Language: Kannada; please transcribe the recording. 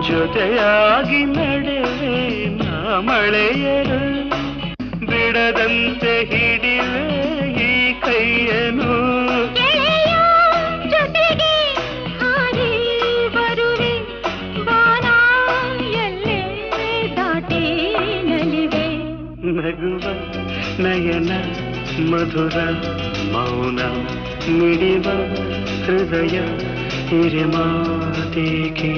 ಜೊತೆಯಾಗಿ ನಡೆವೆ ನಾ ಮಳೆಯರು ಬಿಡದಂತೆ ಹಿಡಿವೆ ಈ ಕೈಯನು ಜೊತೆಗೆ ಹಾರಿ ಬರುವೆ ಬಾನ ಎಲ್ಲೇ ದಾಟಿ ನಲಿವೆ ನಗುವ ನಯನ ಮಧುರ ಮೌನ ಮಿಡಿವ ಹೃದಯ ಹಿರಿಮಾತೇಕೆ